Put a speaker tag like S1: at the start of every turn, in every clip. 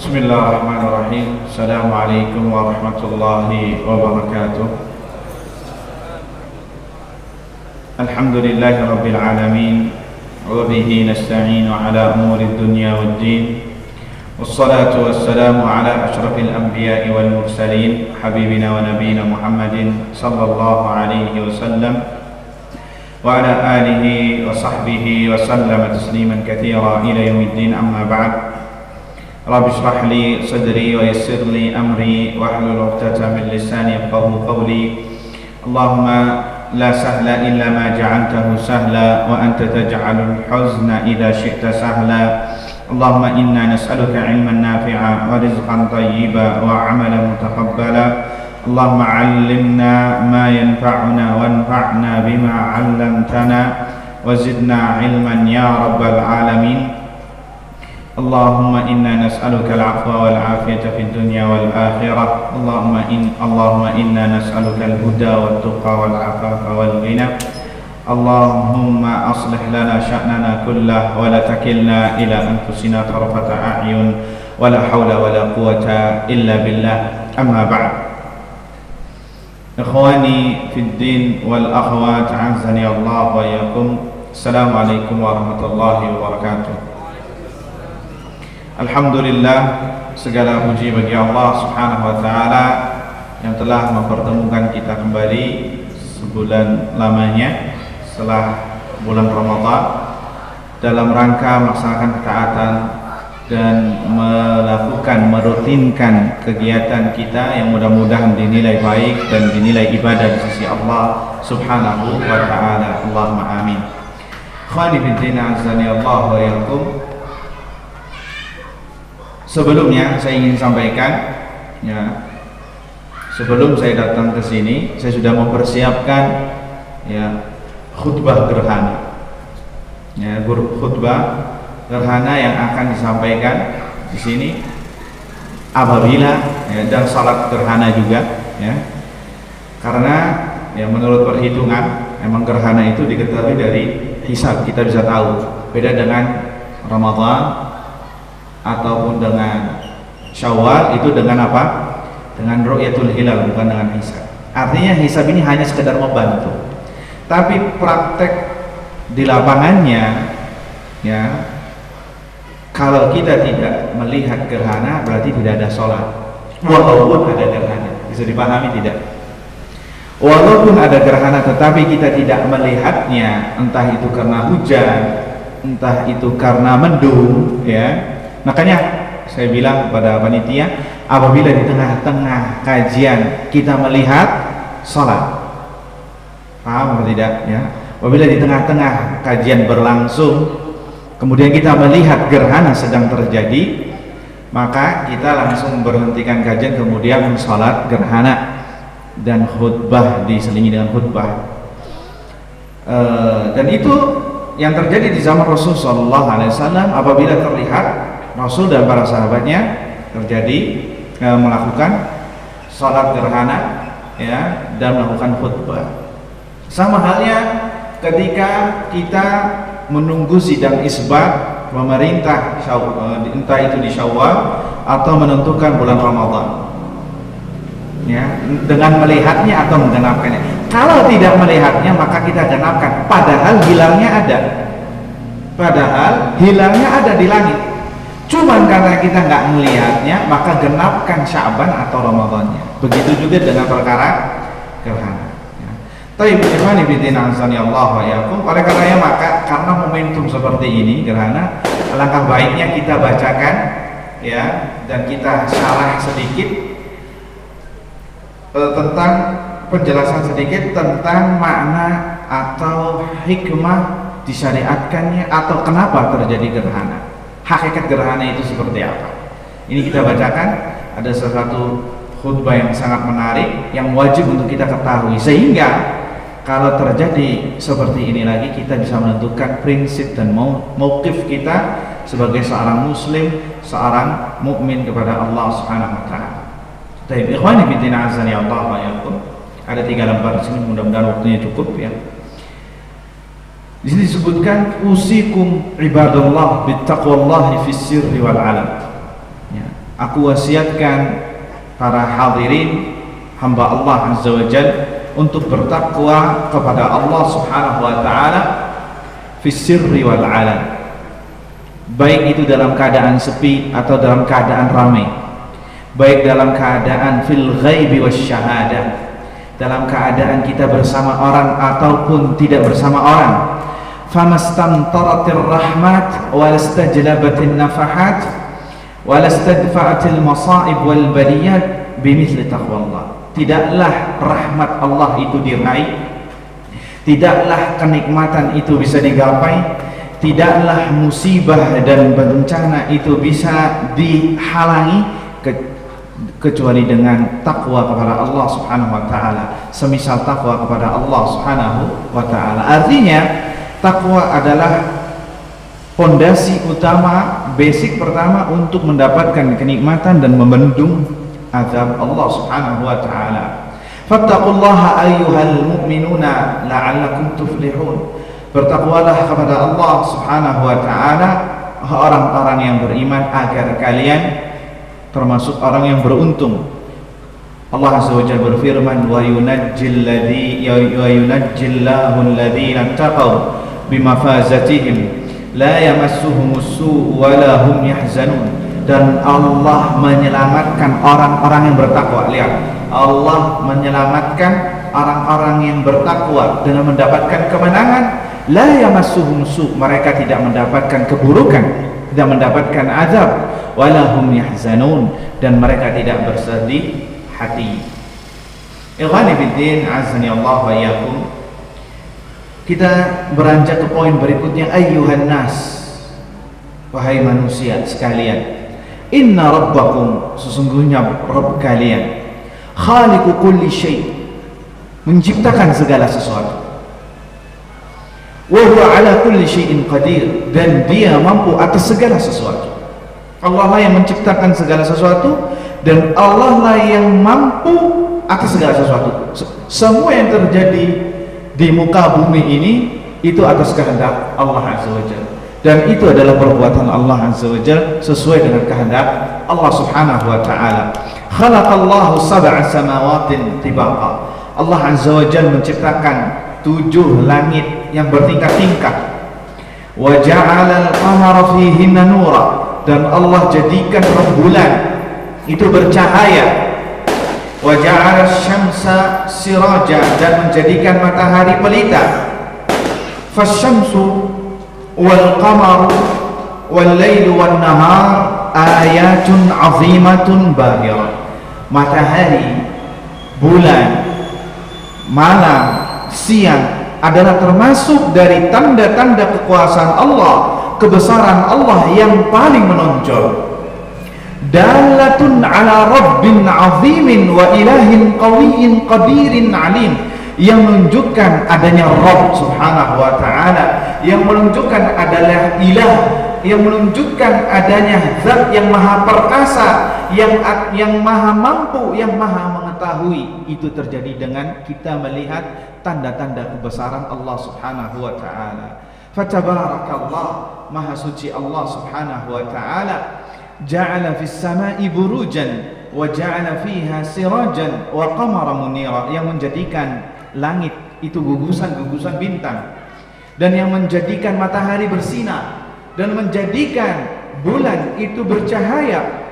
S1: Bismillahirrahmanirrahim. Assalamualaikum warahmatullahi wabarakatuh. Alhamdulillahi rabbil alamin, wa bihi nasta'inu ala umuri dunya waddin. Wassalatu wassalamu ala asyrafil anbiya'i wal mursalin, habibina wa nabiyina Muhammadin sallallahu alaihi wasallam wa ala alihi wa sahbihi wa sallama tasliman katsira ila yaumiddin, amma ba'd. Rabbi shrah li sadri wa yassir li amri wahlul 'uqdatam min lisani yafqahu qawli. Allahumma la sahla illa ma ja'altahu sahla wa anta taj'alul huzna idza syi'ta sahla. Allahumma inna nas'aluka 'ilman nafi'a wa rizqan thayyiban wa 'amalan mutaqabbala. Allahumma 'allimna ma yanfa'una wanfa'na bima 'allamtana wa zidna 'ilman ya rabbal alamin. Allahumma inna nas'aluka al-'afwa wal-'afiyata fid dunya wal akhirah. Allahumma inna nas'aluka al-huda wat-tuqa wal-'afafa wal-ghina. Allahumma aslih lana sya'nana kullah wa la takilna ila anfusina tarfata a'yun wa la hawla wa la quwwata illa billah, amma ba'd. Ikhwani fid din wal akhwat, 'azzani Allah wa iyyakum. Assalamualaikum warahmatullahi wabarakatuh. Alhamdulillah, segala puji bagi Allah Subhanahu wa taala yang telah mempertemukan kita kembali sebulan lamanya setelah bulan Ramadan dalam rangka melaksanakan ketaatan dan merutinkan kegiatan kita yang mudah-mudahan dinilai baik dan dinilai ibadah di sisi Allah Subhanahu wa taala. Allahumma amin. Khani bintina azani Allah wa iyyakum. Sebelumnya saya ingin sampaikan, ya, sebelum saya datang ke sini, saya sudah mempersiapkan, ya, khutbah gerhana, ya, khutbah gerhana yang akan disampaikan di sini apabila, ya, dan salat gerhana juga, ya, karena, ya, menurut perhitungan memang gerhana itu diketahui dari hisab, kita bisa tahu. Beda dengan Ramadan ataupun dengan Syawal, itu dengan apa? Dengan ru'yatul hilal, bukan dengan hisab. Artinya hisab ini hanya sekedar membantu, tapi praktek di lapangannya, ya, kalau kita tidak melihat gerhana berarti tidak ada sholat walaupun ada gerhana. Bisa dipahami tidak? Walaupun ada gerhana tetapi kita tidak melihatnya, entah itu karena hujan, entah itu karena mendung, ya. Makanya saya bilang kepada panitia, apabila di tengah-tengah kajian kita melihat sholat, paham atau tidak, ya? Apabila di tengah-tengah kajian berlangsung kemudian kita melihat gerhana sedang terjadi, maka kita langsung berhentikan kajian kemudian sholat gerhana dan khutbah diselingi dengan khutbah. Dan itu yang terjadi di zaman Rasulullah SAW. Apabila terlihat Rasul dan para sahabatnya terjadi melakukan sholat gerhana, ya, dan melakukan khutbah. Sama halnya ketika kita menunggu sidang isbat pemerintah, entah itu di Syawal atau menentukan bulan Ramadan, ya, dengan melihatnya atau menggenapkannya. Kalau tidak melihatnya maka kita genapkan, padahal hilangnya ada di langit. Cuman karena kita nggak melihatnya maka genapkan Sya'ban atau Ramadannya. Begitu juga dengan perkara gerhana, ya. Tapi bagaimana bidina azani Allah wa yakum. Oleh karenanya maka karena momentum seperti ini gerhana, alangkah baiknya kita bacakan, ya, dan kita syarah sedikit tentang penjelasan sedikit tentang makna atau hikmah disyariatkannya atau kenapa terjadi gerhana. Hakikat gerhana itu seperti apa? Ini kita bacakan. Ada sesuatu khutbah yang sangat menarik yang wajib untuk kita ketahui, sehingga kalau terjadi seperti ini lagi kita bisa menentukan prinsip dan mauqif kita sebagai seorang muslim, seorang mukmin kepada Allah Subhanahu wa taala. Baik, ikhwani fillah azani Allah wa iyyakum. Ada 3 lembar di sini, mudah-mudahan waktunya cukup, ya. Di sini disebutkan usikum ibadallah bittaqwallahi fis sirri wal alam. Ya. aku wasiatkan para hadirin hamba Allah Azza wa Jalla untuk bertakwa kepada Allah Subhanahu wa taala fis sirri wal alan, baik itu dalam keadaan sepi atau dalam keadaan ramai, baik dalam keadaan fil ghaibi wasyahadah, dalam keadaan kita bersama orang ataupun tidak bersama orang. Famastamtaratir rahmat walastajlabatin nafahat walastadfa'atil masaib wal baliyat bimithli taqwallah. Tidaklah rahmat Allah itu diraih, tidaklah kenikmatan itu bisa digapai, tidaklah musibah dan bencana itu bisa dihalangi kecuali dengan takwa kepada Allah Subhanahu wa taala, semisal takwa kepada Allah Subhanahu wa taala. Artinya takwa adalah pondasi utama, basic pertama untuk mendapatkan kenikmatan dan membendung azab Allah Subhanahu wa taala. Fattaqullaha ayyuhal mu'minuna la'allakum tuflihun. Bertakwalah kepada Allah Subhanahu wa taala orang-orang yang beriman agar kalian termasuk orang yang beruntung. Allah Azza wa Jalla berfirman, wa yunajjillahu alladhina taqaw bimafazatihim la yamassuhumus su'u wa la hum yahzanun. Dan Allah menyelamatkan orang-orang yang bertakwa. Lihat, Allah menyelamatkan orang-orang yang bertakwa dengan mendapatkan kemenangan. La yamassuhum su', mereka tidak mendapatkan keburukan, tidak mendapatkan azab. Walahum yahzanun, dan mereka tidak bersedih hati. Ikhwani fiddin, azani Allah wa iyyakum. Kita beranjak ke poin berikutnya. Ayyuhan nas, wahai manusia sekalian, inna rabbakum, sesungguhnya Rabb kalian, khaliqu kulli syai', menciptakan segala sesuatu, wa huwa ala kulli syai'in qadir, dan dia mampu atas segala sesuatu. Allah lah yang menciptakan segala sesuatu, dan Allah lah yang mampu atas segala sesuatu. Semua yang terjadi di muka bumi ini itu atas kehendak Allah Azza wa Jalla, dan itu adalah perbuatan Allah Azza wa Jalla sesuai dengan kehendak Allah Subhanahu wa taala. Khalaqallahu sab'a samawatin tibaqa. Allah Azza wa Jalla menciptakan 7 langit yang bertingkat-tingkat. Wa ja'ala al-qamara fihinna nura, dan Allah jadikan rembulan itu bercahaya. Wa ja'ala asy-syamsa siraja, dan menjadikan matahari pelita. Fasyamsu wal qamaru wal lailu wan nahar ayatun azimatun bahirah. Matahari, bulan, malam, siang adalah termasuk dari tanda-tanda kekuasaan Allah, kebesaran Allah yang paling menonjol. Dalatun ala rabbin azimin wa ilahin qawiyyin qadirin alim, yang menunjukkan adanya Rabb Subhanahu wa taala, yang menunjukkan adalah ilah, yang menunjukkan adanya zat yang maha perkasa, yang maha mampu, yang maha mengetahui. Itu terjadi dengan kita melihat tanda-tanda kebesaran Allah Subhanahu wa taala. Fatabarakallah, maha suci Allah Subhanahu wa taala. Ja'ala fis sama'i burujan wa ja'ala fiha sirajan wa qamara munira, yang menjadikan langit itu gugusan-gugusan bintang, dan yang menjadikan matahari bersinar, dan menjadikan bulan itu bercahaya.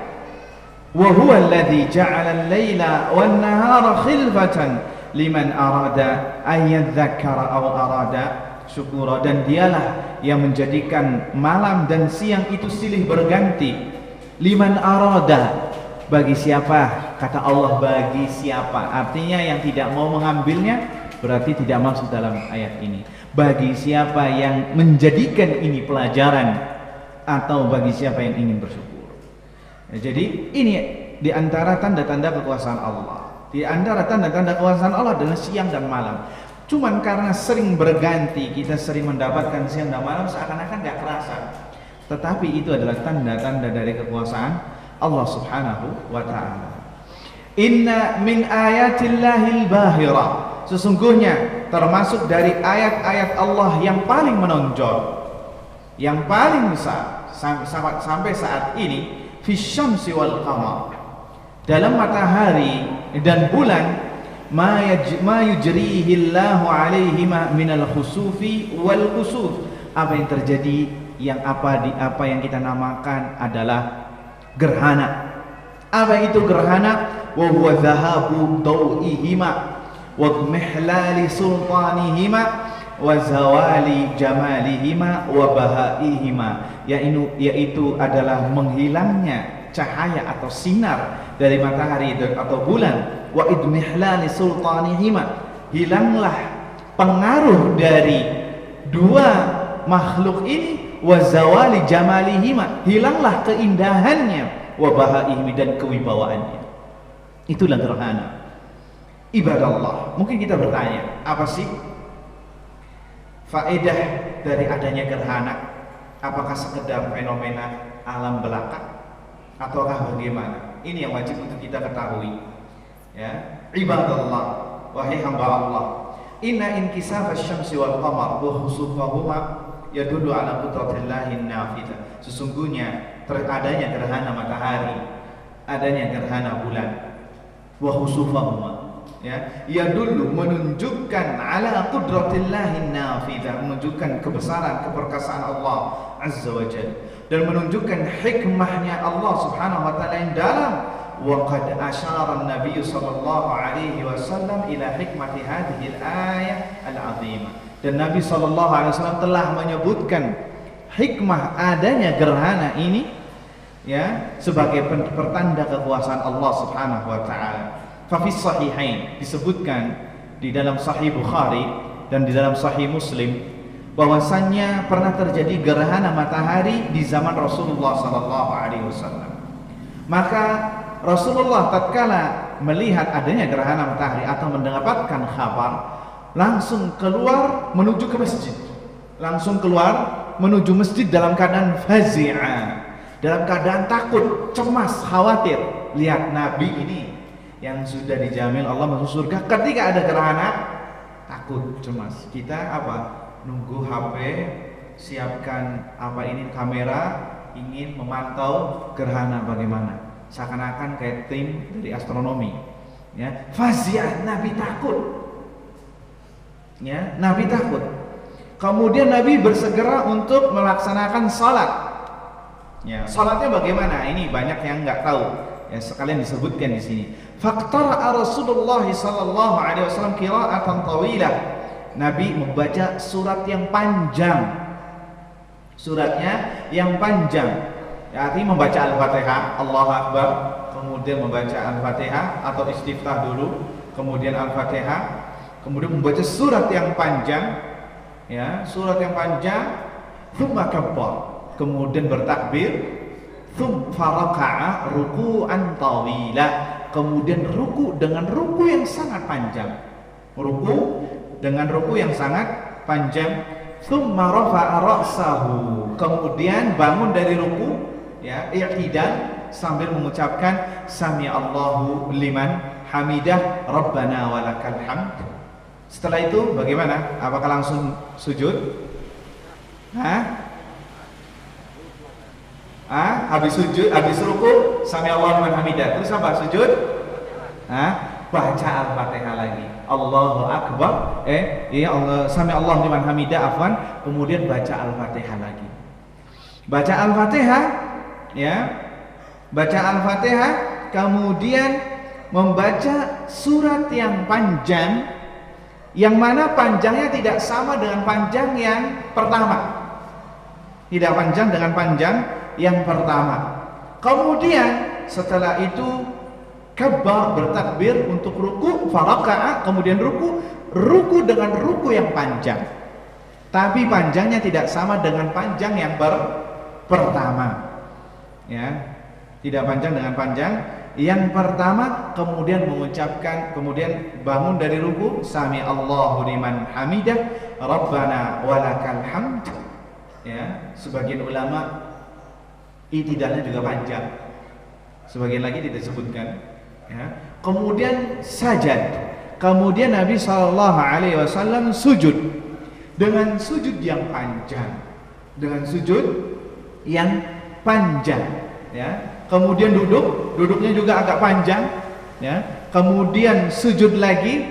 S1: Wa huwa alladhi ja'ala al-laila wan nahara khilfatan liman arada an yadhakkara aw arada syukura, dan dialah yang menjadikan malam dan siang itu silih berganti. Liman arada, bagi siapa? Kata Allah, bagi siapa, artinya yang tidak mau mengambilnya berarti tidak masuk dalam ayat ini. Bagi siapa yang menjadikan ini pelajaran, atau bagi siapa yang ingin bersyukur. Jadi ini di antara tanda-tanda kekuasaan Allah. Di antara tanda-tanda kekuasaan Allah adalah siang dan malam. Cuman karena sering berganti, kita sering mendapatkan siang dan malam, seakan-akan gak kerasa. Tetapi itu adalah tanda-tanda dari kekuasaan Allah Subhanahu wa ta'ala. Inna min ayatillahil bahira, sesungguhnya termasuk dari ayat-ayat Allah yang paling menonjol, yang paling besar sampai saat ini. fi syamsi wal qamar, dalam matahari dan bulan, ma yujrihi Allahu alaihima minal khusufi wal khusuf, apa yang terjadi, yang apa yang kita namakan adalah gerhana. Apa itu gerhana? Wa huwa dhahabu daw'ihima wa mihlali sultanihima wa zawali jamalihima wa bahaihima, yaitu adalah menghilangnya cahaya atau sinar dari matahari atau bulan, wa idmihlali sultanihima, hilanglah pengaruh dari dua makhluk ini, wa zawali jamalihima, hilanglah keindahannya, wa bahaihima, dan kewibawaannya. Itulah gerhana. Ibadallah, mungkin kita bertanya, apa sih faedah dari adanya gerhana? Apakah sekedar fenomena alam belaka ataukah bagaimana? Ini yang wajib untuk kita ketahui, ya. Ibadallah, wahai hamba Allah, inna inkisaf asy-syamsi wal qamar wa khusufahuma yadullu ala qudratillahi nafidah. Sesungguhnya adanya gerhana matahari, adanya gerhana bulan, wa khusufahuma, ya, yadullu, menunjukkan ala qudratillahi nafidah, menunjukkan kebesaran keperkasaan Allah azza wa jalla, dan menunjukkan hikmahnya Allah subhanahu wa ta'ala yang dalam. Wa qad asyara an-nabiy sallallahu alaihi wasallam ila hikmati hadhihi al-ayah al-'azimah, dan Nabi sallallahu alaihi wasallam telah menyebutkan hikmah adanya gerhana ini, ya, sebagai pertanda kekuasaan Allah subhanahu wa ta'ala. Fa fi sahihain, disebutkan di dalam Sahih Bukhari dan di dalam Sahih Muslim bahwasannya pernah terjadi gerhana matahari di zaman Rasulullah sallallahu alaihi wasallam. Maka Rasulullah tatkala melihat adanya gerhana matahari atau mendapatkan kabar, langsung keluar menuju ke masjid. Langsung keluar menuju masjid dalam keadaan fazi'a, dalam keadaan takut, cemas, khawatir. Lihat Nabi ini yang sudah dijamin Allah masuk surga, ketika ada gerhana takut, cemas. Kita apa? Nunggu HP, siapkan apa ini kamera, ingin memantau gerhana bagaimana. Seakan-akan kayak tim dari astronomi, ya. Fazi'ah, Nabi takut, ya, Nabi takut. Kemudian Nabi bersegera untuk melaksanakan salat, ya. Salatnya bagaimana? Ini banyak yang nggak tahu, ya, sekalian disebutkan di sini. Faqtara'a Rasulullah sallallahu alaihi wasallam qira'atan tawilah, Nabi membaca surat yang panjang, suratnya yang panjang. Ya, artinya membaca Al-Fatihah, Allahu Akbar, kemudian membaca Al-Fatihah atau istiftah dulu, kemudian Al-Fatihah, kemudian membaca surat yang panjang, ya, surat yang panjang, thumma kabbar, kemudian bertakbir, thumma raka'a ruku'an tawila, kemudian ruku dengan ruku yang sangat panjang, ruku dengan ruku yang sangat panjang, thumma rafa'a ra'sahu, kemudian bangun dari ruku, ya, i'tidal, sambil mengucapkan sami Allahu liman hamidah rabbana walakal hamd. Setelah itu bagaimana? Apakah langsung sujud? Habis sujud, habis ruku sami Allahu liman hamidah, terus apa? Sujud? Baca Al-Fatihah lagi, Allahu Akbar, ya Allah, sami Allahu liman hamidah, afwan, kemudian baca Al-Fatihah lagi. Baca Al-Fatihah, ya, baca Al-Fatihah, kemudian membaca surat yang panjang, yang mana panjangnya tidak sama dengan panjang yang pertama, tidak panjang dengan panjang yang pertama. Kemudian setelah itu kabbar, bertakbir untuk ruku, faraka'a, kemudian ruku dengan ruku yang panjang, tapi panjangnya tidak sama dengan panjang yang pertama, ya, tidak panjang dengan panjang yang pertama. Kemudian mengucapkan, kemudian bangun dari ruku, sami Allahu liman hamidah rabbana walakal hamd, ya. Sebagian ulama i'tidalnya juga panjang, sebagian lagi tidak disebutkan, ya. Kemudian sajad, kemudian Nabi sallallahu alaihi wasallam sujud dengan sujud yang panjang, dengan sujud yang panjang, ya. Kemudian duduknya juga agak panjang, ya. Kemudian sujud lagi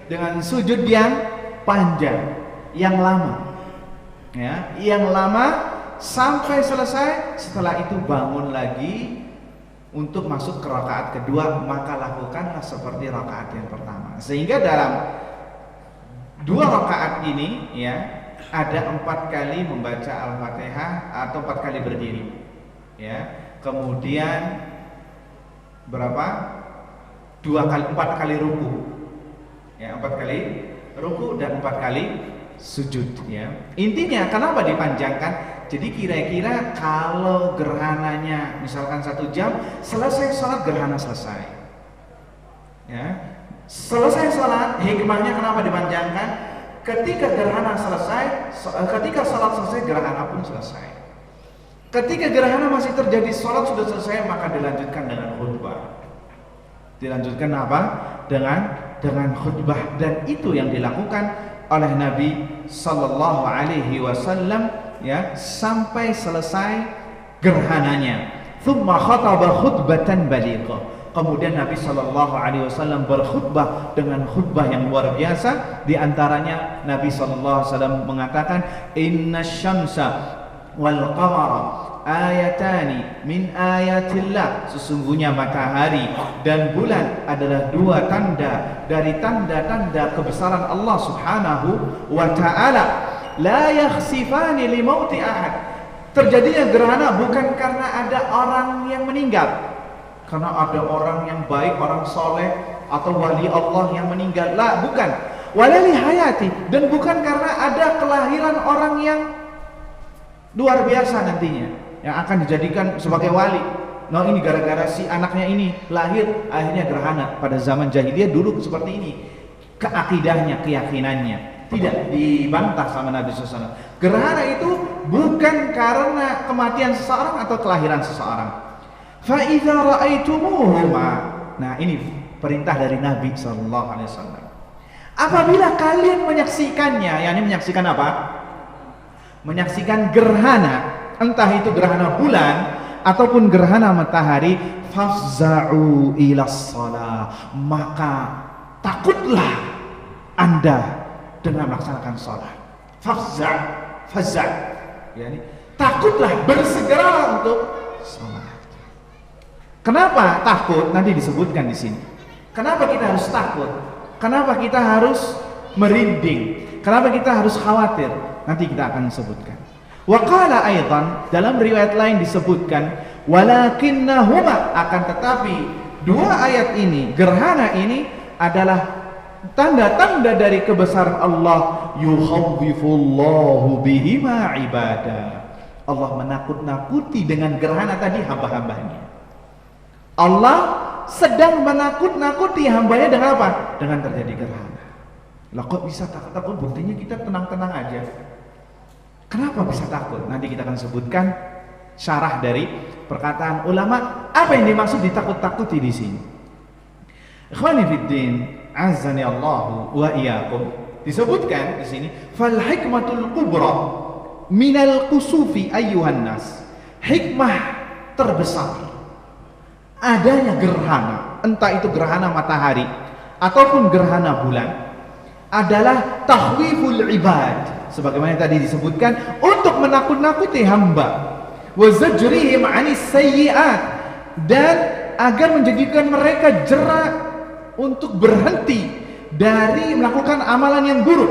S1: dengan sujud yang panjang, yang lama, ya, yang lama sampai selesai. Setelah itu bangun lagi untuk masuk ke rakaat kedua, maka lakukanlah seperti rakaat yang pertama. Sehingga dalam 2 rakaat ini, ya, ada 4 kali membaca Al-Fatihah atau 4 kali berdiri, ya. Kemudian berapa? 4 kali ruku, ya, 4 kali ruku dan 4 kali sujud, ya. Intinya kenapa dipanjangkan? Jadi kira-kira kalau gerhananya misalkan 1 jam, selesai sholat gerhana selesai, ya. Selesai sholat, hikmahnya kenapa dipanjangkan? Ketika gerhana selesai, ketika sholat selesai, gerhana pun selesai. Ketika gerhana masih terjadi, sholat sudah selesai, maka dilanjutkan dengan khutbah. Dilanjutkan apa? Dengan khutbah. Dan itu yang dilakukan oleh Nabi Sallallahu Alaihi Wasallam, ya, sampai selesai gerhananya. Thumma khataba khutbatan balighah. Kemudian Nabi Sallallahu Alaihi Wasallam berkhutbah dengan khutbah yang luar biasa. Di antaranya Nabi Sallallahu Alaihi Wasallam mengatakan, Inna syamsa wal qamara ayatani min ayatillah. Sesungguhnya matahari dan bulan adalah 2 tanda dari tanda-tanda kebesaran Allah Subhanahu wa ta'ala. La yakhsifani li mauti ahad. Terjadinya gerhana bukan karena ada orang yang meninggal, karena ada orang yang baik, orang soleh atau wali Allah yang meninggal. Lah, bukan. Walali hayati, dan bukan karena ada kelahiran orang yang luar biasa nantinya yang akan dijadikan sebagai wali. Nah, ini gara-gara si anaknya ini lahir akhirnya gerhana. Pada zaman jahiliyah dulu seperti ini keakidahnya, keyakinannya, tidak dibantah sama Nabi SAW. Gerhana itu bukan karena kematian seseorang atau kelahiran seseorang. Fa idza ra'aitumuhuma. Nah, ini perintah dari Nabi SAW. Apabila kalian menyaksikannya, yakni menyaksikan apa? Menyaksikan gerhana, entah itu gerhana bulan ataupun gerhana matahari, fafza'u ilas shalah, maka takutlah Anda dengan melaksanakan sholat. Fafza', yakni takutlah, bersegera untuk sholat. Kenapa takut? Nanti disebutkan di sini. Kenapa kita harus takut? Kenapa kita harus merinding? Kenapa kita harus khawatir? Nanti kita akan sebutkan. Wa qala aidan, dalam riwayat lain disebutkan, walakinnahuma, akan tetapi 2 ayat ini, gerhana ini adalah tanda-tanda dari kebesaran Allah. Yukhawwifullahu bihima ibadah. Allah menakut-nakuti dengan gerhana tadi hamba-hambanya. Allah sedang menakut-nakuti hambanya dengan apa? Dengan terjadi gerhana. Lah, kok bisa takut? Buktinya kita tenang-tenang aja. Kenapa bisa takut? Nanti kita akan sebutkan syarah dari perkataan ulama apa yang dimaksud ditakut-takuti di sini. Ikhwani fiddin, azani Allahu wa iyyakum. Disebutkan di sini, fal hikmatul kubra minal kusufi ayyuhan nas. Hikmah terbesar adanya gerhana, entah itu gerhana matahari ataupun gerhana bulan, adalah tahwiful ibad, sebagaimana tadi disebutkan, untuk menakut-nakuti hamba, wa zajrihim 'anis sayyi'at, dan agar menjadikan mereka jera untuk berhenti dari melakukan amalan yang buruk,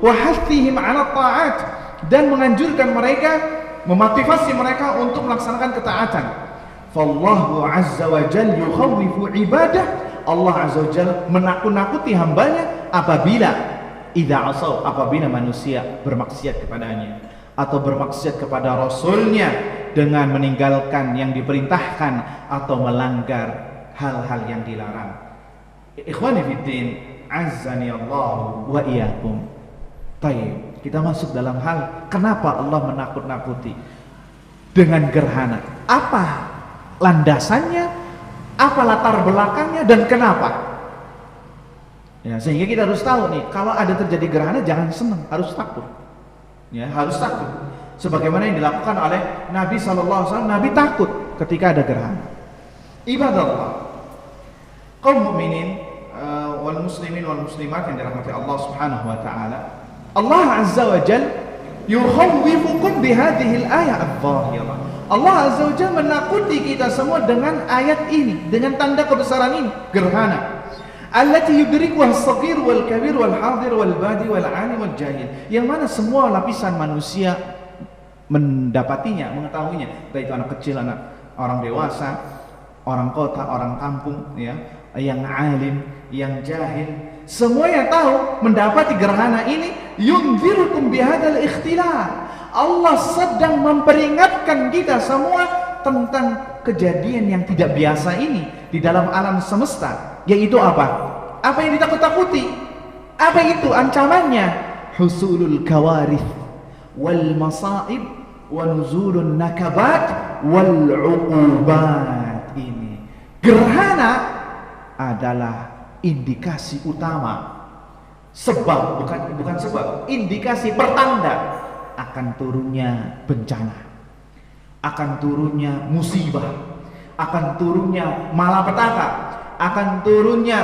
S1: wa hathihim 'ala ta'at, dan menganjurkan mereka, memotivasi mereka untuk melaksanakan ketaatan. Fallahu azza wa jalla yukhawwifu ibadah. Allah azza wa jalla menakut-nakuti hambanya apabila idza asaw, apabila manusia bermaksiat kepadanya atau bermaksiat kepada rasulnya dengan meninggalkan yang diperintahkan atau melanggar hal-hal yang dilarang. Ikhwani fiddin, azzani Allah wa iyyakum. Baik, kita masuk dalam hal kenapa Allah menakut-nakuti dengan gerhana. Apa landasannya, apa latar belakangnya, dan kenapa? Ya, sehingga kita harus tahu nih, kalau ada terjadi gerhana jangan senang, harus takut. Ya, harus takut. Sebagaimana yang dilakukan oleh Nabi SAW, Nabi takut ketika ada gerhana. Ibadallah, kaum mukminin wal muslimin wal muslimat yang dirahmati Allah Subhanahu wa taala, Allah Azza wa Jalla yukhawwifukum bihadhihi al-ayah adh-dhahirah. Allah Azza wa Jalla menakuti kita semua dengan ayat ini, dengan tanda kebesaran ini, gerhana. Allati yudrikuha as-saghir wal kabir wal hadir wal badi wal alim wal jahil. Yang mana semua lapisan manusia mendapatinya, mengetahuinya, baik itu anak kecil, anak orang dewasa, orang kota, orang kampung, ya, yang alim, yang jahil, semua yang tahu mendapati gerhana ini. Yunzirukum bihadzal ikhtilal. Allah sedang memperingatkan kita semua tentang kejadian yang tidak biasa ini di dalam alam semesta. Yaitu apa? Apa yang ditakut-takuti? Apa itu ancamannya? Husulul kawarith wal masaib wa nuzulun nakabat wal uqubat. Ini gerhana adalah indikasi utama, sebab bukan sebab, indikasi pertanda akan turunnya bencana, akan turunnya musibah, akan turunnya malapetaka, akan turunnya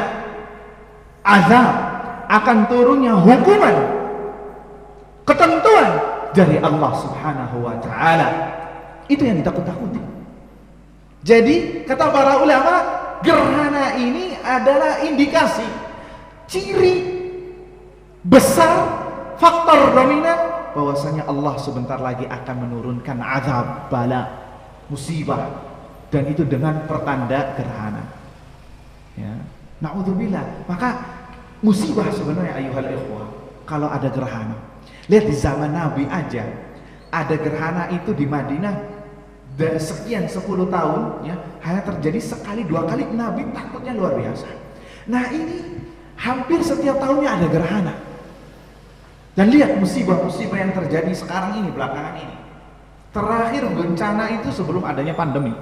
S1: azab, akan turunnya hukuman, ketentuan dari Allah Subhanahu wa taala. Itu yang ditakut-takuti. Jadi kata para ulama, gerhana ini adalah indikasi, ciri besar, faktor dominan bahwasanya Allah sebentar lagi akan menurunkan azab, bala, musibah, dan itu dengan pertanda gerhana. Ya, naudzubillah. Maka musibah sebenarnya ayuhal ikhwah kalau ada gerhana. Lihat di zaman Nabi aja ada gerhana itu di Madinah. Dari sekian 10 tahun, ya, hanya terjadi sekali 2 kali. Nabi takutnya luar biasa. Nah ini hampir setiap tahunnya ada gerhana. Dan lihat musibah-musibah yang terjadi sekarang ini, belakangan ini. Terakhir bencana itu sebelum adanya pandemi.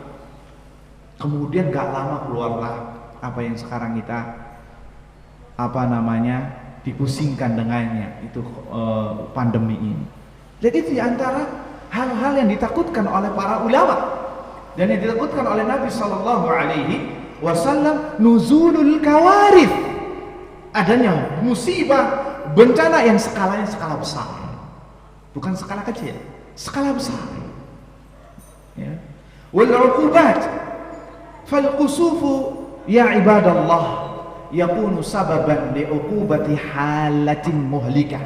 S1: Kemudian gak lama keluarlah apa yang sekarang kita dipusingkan dengannya, itu pandemi ini. Jadi di antara hal-hal yang ditakutkan oleh para ulama dan yang ditakutkan oleh Nabi Sallallahu Alaihi Wasallam, nuzulul kawarith, adanya musibah, bencana yang skalanya skala besar, bukan skala kecil, skala besar. Ya. Wal uqubat, fal qusufu ya ibadallah yakunu sababan li uqubati halatin muhlikah.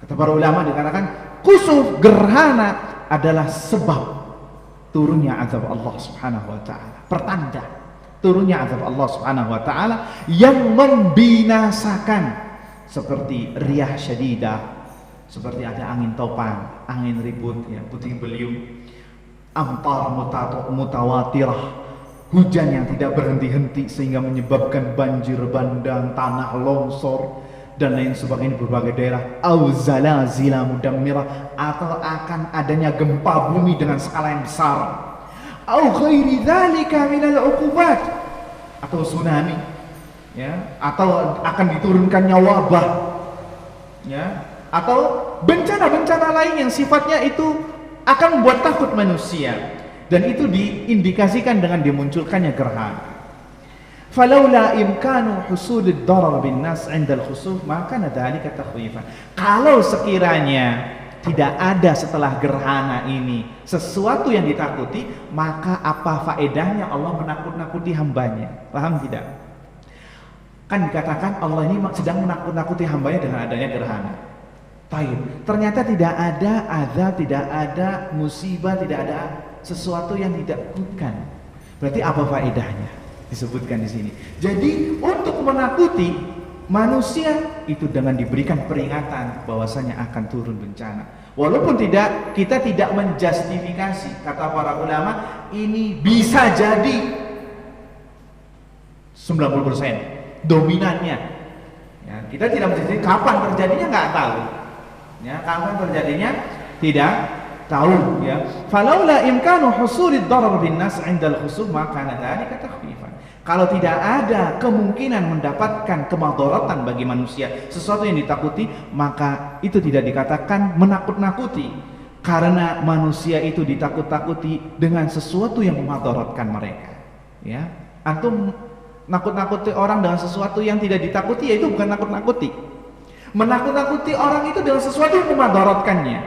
S1: Kata para ulama dikatakan kusuf, gerhana adalah sebab turunnya azab Allah Subhanahu wa taala, pertanda turunnya azab Allah Subhanahu wa taala yang membinasakan, seperti riyah syadidah, seperti ada angin topan, angin ribut, ya, puting beliung, amtar mutawatirah, hujan yang tidak berhenti-henti sehingga menyebabkan banjir bandang, tanah longsor dan lain sebagainya di berbagai daerah, au zalazila mudammirah, atau akan adanya gempa bumi dengan skala yang besar, au ghairi dzalika minal uqubat, atau tsunami, ya, atau akan diturunkannya wabah, ya, atau bencana-bencana lain yang sifatnya itu akan membuat takut manusia, dan itu diindikasikan dengan dimunculkannya gerhana. Falaula imkanu husulid darar bin nas 'inda al-khusuf maka dzalika takhwifan. Kalau sekiranya tidak ada setelah gerhana ini sesuatu yang ditakuti, maka apa faedahnya Allah menakut-nakuti hambanya? Paham tidak? Kan dikatakan Allah ini sedang menakut-nakuti hambanya dengan adanya gerhana. Taib. Ternyata tidak ada azab, tidak ada musibah, tidak ada sesuatu yang ditakutkan. Berarti apa faedahnya? Disebutkan di sini. Jadi untuk menakuti manusia itu dengan diberikan peringatan bahwasanya akan turun bencana. Walaupun kita tidak menjustifikasi, kata para ulama, ini bisa jadi 90% dominannya. Ya, kita tidak menjustifikasi kapan terjadinya, nggak tahu. Ya, kapan terjadinya tidak tahu, ya. Falaula imkanu husulid darar bin nas 'inda al-khusuf maka dzalika takhfifan. Kalau tidak ada kemungkinan mendapatkan kemadharatan bagi manusia, sesuatu yang ditakuti, maka itu tidak dikatakan menakut-nakuti. Karena manusia itu ditakut-takuti dengan sesuatu yang memadaratkan mereka. Ya, antum nakut-nakuti orang dengan sesuatu yang tidak ditakuti, ya itu bukan nakut-nakuti. Menakut-nakuti orang itu dengan sesuatu yang memadaratkannya.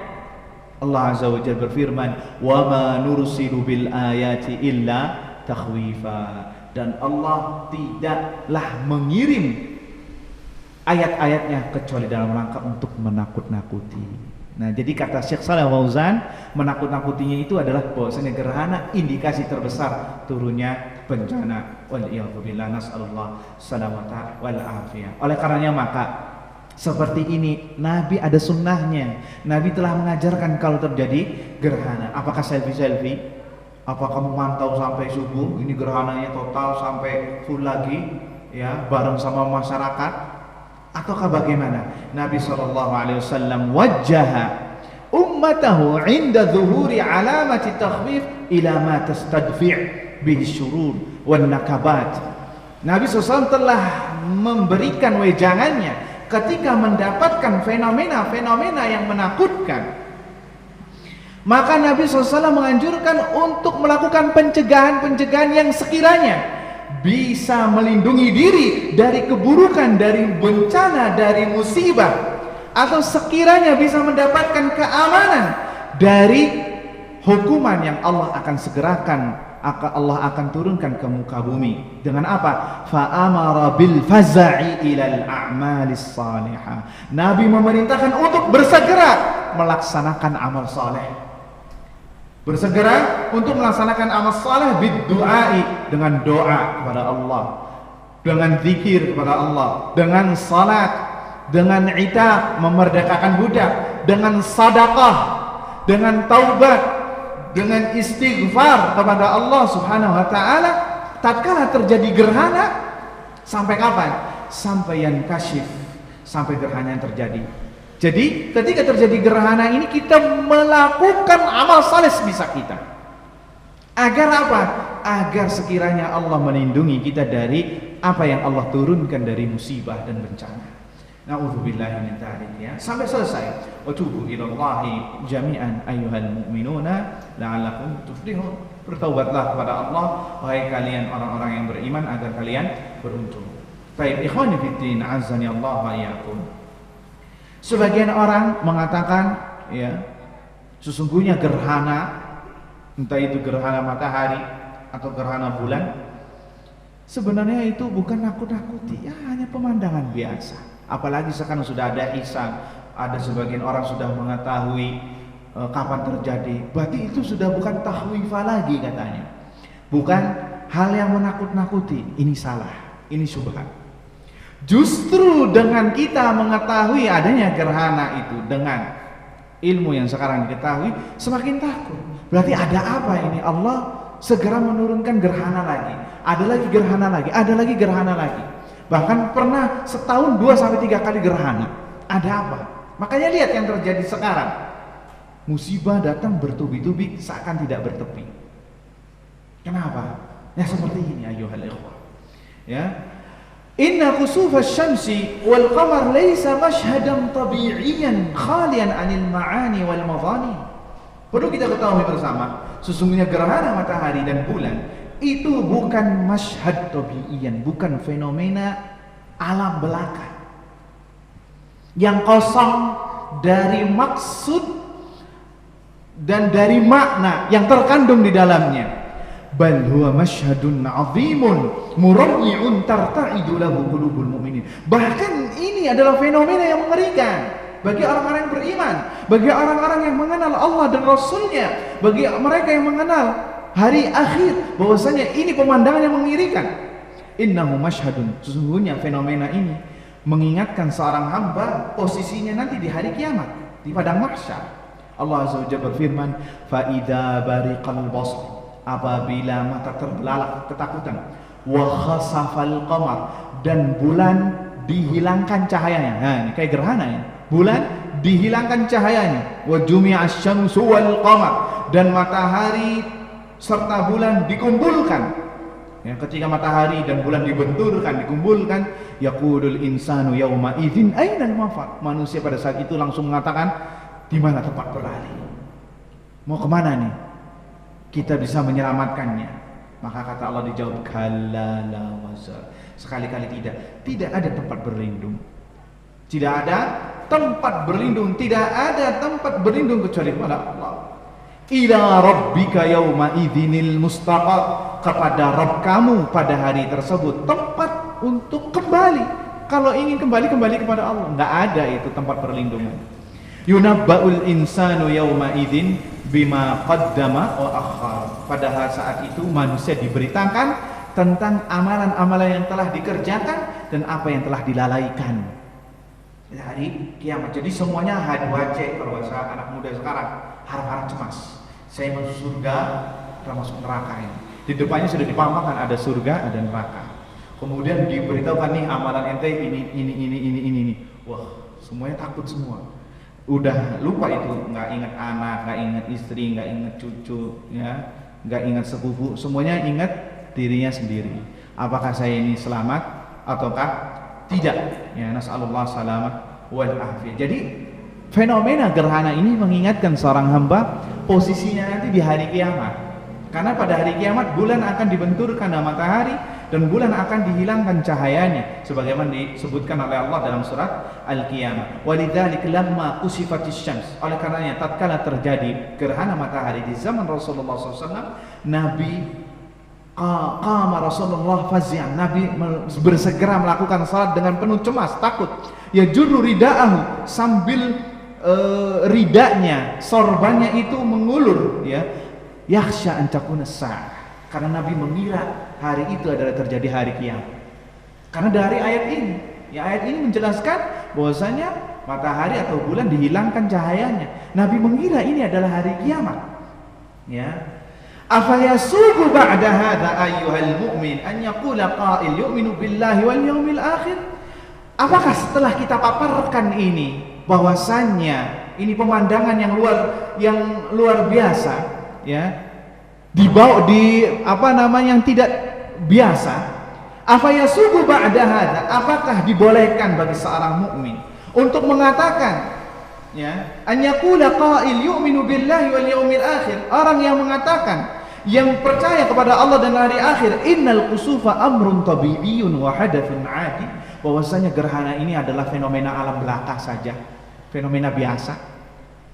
S1: Allah Azza wa Jalla berfirman, "Wa ma nursilu bil ayati illa takhwifa." Dan Allah tidaklah mengirim ayat-ayatnya kecuali dalam rangka untuk menakut-nakuti. Nah, jadi kata Syekh Shalih Fauzan, menakut-nakutinya itu adalah bahwasanya gerhana indikasi terbesar turunnya bencana. Waliyadzubillah, nas'alullah salamata wal afiyah. Oleh karenanya maka seperti ini Nabi ada sunnahnya. Nabi telah mengajarkan kalau terjadi gerhana. Apakah selfie-selfie? Apa kamu mantau sampai subuh? Ini gerhananya total sampai full lagi, ya, bareng sama masyarakat? Ataukah bagaimana? Nabi SAW wajjaha ummatahu inda zuhuri alamati takhwif ila ma tastadfi' bihi syurur wan nakabat. Nabi SAW telah memberikan wejangannya ketika mendapatkan fenomena-fenomena yang menakutkan. Maka Nabi SAW menganjurkan untuk melakukan pencegahan-pencegahan yang sekiranya bisa melindungi diri dari keburukan, dari bencana, dari musibah, atau sekiranya bisa mendapatkan keamanan dari hukuman yang Allah akan segerakan, Allah akan turunkan ke muka bumi. Dengan apa? Fa'amara bil faza'i ilal a'malis salihah. Nabi memerintahkan untuk bersegera melaksanakan amal saleh. Bersegera untuk melaksanakan amal saleh bid-du'ai, dengan doa kepada Allah, dengan zikir kepada Allah, dengan salat, dengan itaq, memerdekakan budak, dengan sedekah, dengan taubat, dengan istighfar kepada Allah Subhanahu wa taala tatkala terjadi gerhana. Sampai kapan? Sampai yang kasyif, sampai gerhana yang terjadi. Jadi ketika terjadi gerhana ini kita melakukan amal saleh sebisa kita. Agar apa? Agar sekiranya Allah melindungi kita dari apa yang Allah turunkan dari musibah dan bencana. Na'udzubillahi min dzalik, ya. Sampai selesai. Wa tubu ilallahi jami'an ayyuhal mu'minuna la'allakum tuflihun. Bertaubatlah kepada Allah wahai kalian orang-orang yang beriman agar kalian beruntung. Baik, ikhwani fiddin, azani Allah wa iyyakum. Sebagian orang mengatakan, ya, sesungguhnya gerhana, entah itu gerhana matahari atau gerhana bulan, sebenarnya itu bukan nakut-nakuti, ya, hanya pemandangan biasa. Apalagi sekarang sudah ada ihsan, ada sebagian orang sudah mengetahui kapan terjadi. Berarti itu sudah bukan tahwifah lagi katanya, bukan hal yang menakut-nakuti. Ini salah, ini syubhat. Justru dengan kita mengetahui adanya gerhana itu, dengan ilmu yang sekarang diketahui, semakin takut. Berarti ada apa ini? Allah segera menurunkan gerhana lagi, ada lagi gerhana lagi, ada lagi gerhana lagi. Bahkan pernah setahun 2-3 kali gerhana. Ada apa? Makanya lihat yang terjadi sekarang. Musibah datang bertubi-tubi seakan tidak bertepi. Kenapa? Ya seperti ini ayyuhal ikhwah. Ya. Inna khusufas syamsi wal qamar laysa mashhadan tabi'iyan khalian 'anil ma'ani wal madhani. Perlu kita ketahui bersama, sesungguhnya gerhana matahari dan bulan itu bukan mashhad tabi'iyan, bukan fenomena alam belaka yang kosong dari maksud dan dari makna yang terkandung di dalamnya. Bal huwa masyhadun 'azimun murayyi'un tarta'idu lahu qulubul mu'minin. Bahkan ini adalah fenomena yang mengerikan bagi orang-orang yang beriman, bagi orang-orang yang mengenal Allah dan Rasulnya, bagi mereka yang mengenal hari akhir, bahwasanya ini pemandangan yang mengerikan. Innahu masyhadun, sesungguhnya fenomena ini mengingatkan seorang hamba posisinya nanti di hari kiamat, di padang mahsyar. Allah Azza wa Jalla berfirman, fa idza bariqal basar, apabila mata terbelalak ketakutan, wa khasafal qamar, dan bulan dihilangkan cahayanya. Nah, ini kayak gerhana ya. Bulan dihilangkan cahayanya, wa jumi'asy syamsu wal qamar, dan matahari serta bulan dikumpulkan. Ya, ketika matahari dan bulan dibenturkan, dikumpulkan, yaqulul insanu yauma idzin ainal mafar. Manusia pada saat itu langsung mengatakan, di mana tempat berlari? Mau kemana nih kita bisa menyelamatkannya? Maka kata Allah dijawab, kalla la wazar. Sekali-kali tidak ada tempat berlindung. Tidak ada tempat berlindung, tidak ada tempat berlindung kecuali kepada Allah. Ila rabbika yauma idzinil mustaqar, kepada Rabb kamu pada hari tersebut tempat untuk kembali. Kalau ingin kembali kepada Allah. Enggak ada itu tempat perlindungan. Yunabba'ul insanu yauma idzin bima qaddama wa akhar. Pada saat itu manusia diberitakan tentang amalan-amalan yang telah dikerjakan dan apa yang telah dilalaikan. Hari kiamat. Jadi semuanya hadwace kalau bahasa anak muda sekarang, harap-harap cemas. Saya masuk surga atau masuk neraka ini. Di depannya sudah dipampangkan ada surga, ada neraka. Kemudian diberitahukan nih amalan ente ini. Wah, semuanya takut semua. Udah lupa itu, nggak ingat anak, nggak ingat istri, nggak ingat cucu, ya, nggak ingat sepupu, semuanya ingat dirinya sendiri. Apakah saya ini selamat ataukah tidak? Ya, nasallallahu salamat wal afiyah. Jadi fenomena gerhana ini mengingatkan seorang hamba posisinya nanti di hari kiamat. Karena pada hari kiamat bulan akan dibenturkan dengan matahari dan bulan akan dihilangkan cahayanya sebagaimana disebutkan oleh Allah dalam surat Al-Qiyamah. Walidzalika lamma kusifatis syams. Oleh karenanya tatkala terjadi gerhana matahari di zaman Rasulullah SAW, Nabi qama Rasulullah fazi'an. Nabi bersegera melakukan salat dengan penuh cemas, takut. Ya jurru ridaahu, sambil ridanya, sorbannya itu mengulur, ya. Yakhsha an takuna sa'ah. Karena Nabi mengira hari itu adalah terjadi hari kiamat. Karena dari ayat ini, ya, ayat ini menjelaskan bahwasanya matahari atau bulan dihilangkan cahayanya. Nabi mengira ini adalah hari kiamat. Ya. Afa yasubu ba'da hadza ayyuhal mu'min an yaqula qa'il yu'minu billahi wal yawmil akhir? Apakah setelah kita paparkan ini bahwasannya ini pemandangan yang luar biasa, ya, dibawa di yang tidak biasa, apa yasubu ba'da hadza, apakah dibolehkan bagi seorang mukmin untuk mengatakan, ya, an yaqula qa'il yu'minu billahi wal yawmil akhir, orang yang mengatakan, yang percaya kepada Allah dan hari akhir, innal kusufa amrun tabi'iyyun wa hadathun 'adi, bahwasanya gerhana ini adalah fenomena alam belaka saja, fenomena biasa,